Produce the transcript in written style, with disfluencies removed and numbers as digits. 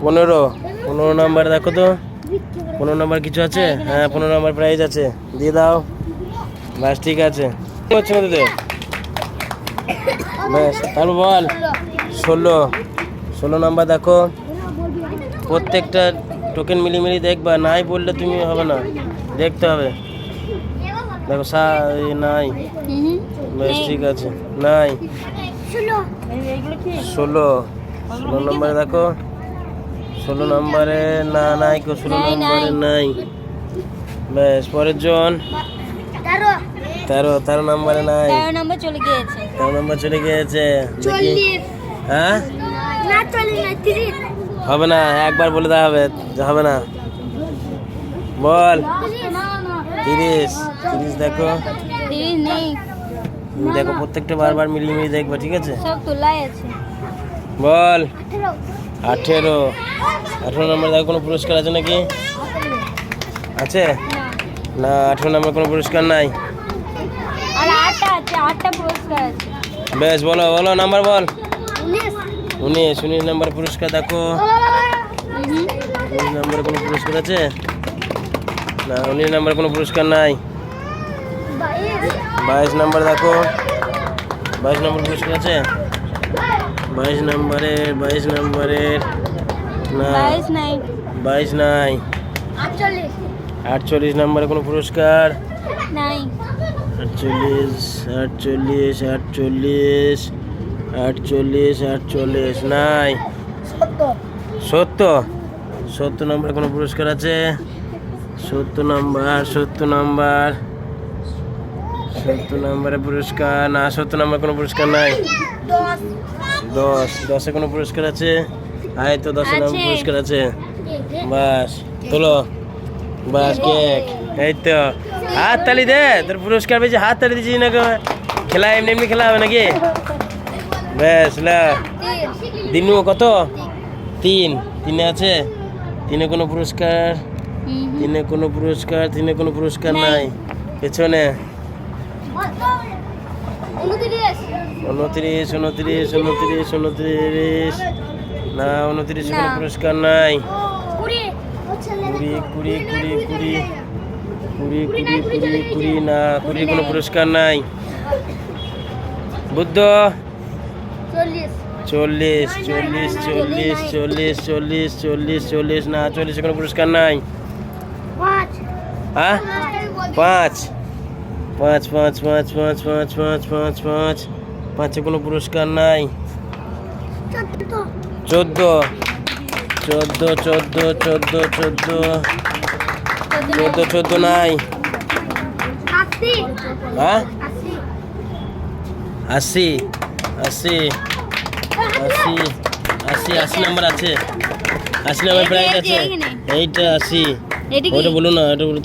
15 number দেখো তো, 15 number কিছু আছে? হ্যাঁ 15 নাম্বার প্রাইজ আছে, দিয়ে দাও। ব্যাস ঠিক আছে, হচ্ছে না তোদের? ব্যাস তারপর বল। 16 নাম্বার দেখো, প্রত্যেকটা টোকেন মিলিমিলি দেখবা, নাই বললে তুমি হবে না, দেখতে হবে। দেখো নাই, বেশ ঠিক আছে, নাই। 16 নম্বরে দেখো, 16 নম্বরে না, নাই কো, 16 নম্বরে নাই। বেশ পরের জন 13 নম্বরে নাই, 13 নম্বর চলে গিয়েছে। 13 নম্বর চলে গিয়েছে। হ্যাঁ হবে না, একবার বলে দেওয়া হবে, হবে না। বল 30 দেখো, 30 নেই, দেখো প্রত্যেকটা বারবার মিলিয়ে দেখবা, ঠিক আছে? সব তোলাই আছে। বল 18 নম্বর দেখো, কোনো পুরস্কার আছে নাকি? আছে না, 18 নম্বর কোনো পুরস্কার নাই। আর 8টা আছে, 8টা পুরস্কার আছে। বেশ বলো নাম্বার বল। 19 নম্বর পুরস্কার দেখো, 19 নম্বরে কোনো পুরস্কার আছে না, 19 নম্বরে কোনো পুরস্কার নাই। 22 নম্বর দেখো, 22 নম্বর পুরস্কার আছে? 22 নম্বরের না, 22 নাই, 22 নাই। 48 নম্বরে কোনো পুরস্কার নাই। 48 নাই। 70 নম্বরে কোনো পুরস্কার আছে? 70 নম্বরে পুরস্কার না, 70 নম্বরে কোনো পুরস্কার নাই। 10 কোনো পুরস্কার আছে? আয় তো 10 নম্বর পুরস্কার আছে। বাস তোলো, বাস কেক, এই তো হাত তালি দে, তোর পুরস্কার পেয়েছি, হাত তালি দিচ্ছিস না? খেলা এমনি খেলা হবে নাকি? বেশ দিনু কত? 3 আছে? 3 কোনো পুরস্কার? 3 কোনো পুরস্কার নাই। পেছনে 29 না, 29 কোনো পুরস্কার নাই। 20 না, 20 কোনো পুরস্কার নাই। বুদ্ধ 40 না, 40 কোনো পুরস্কার নাই। হ্যাঁ 5 কোনো পুরস্কার নাই। 14 নাই। হ্যাঁ 80 নাম্বার আছে, 80 নাম্বার প্রাইজ আছে। এইটা 80, ওটা বলো না, ওটা বলো।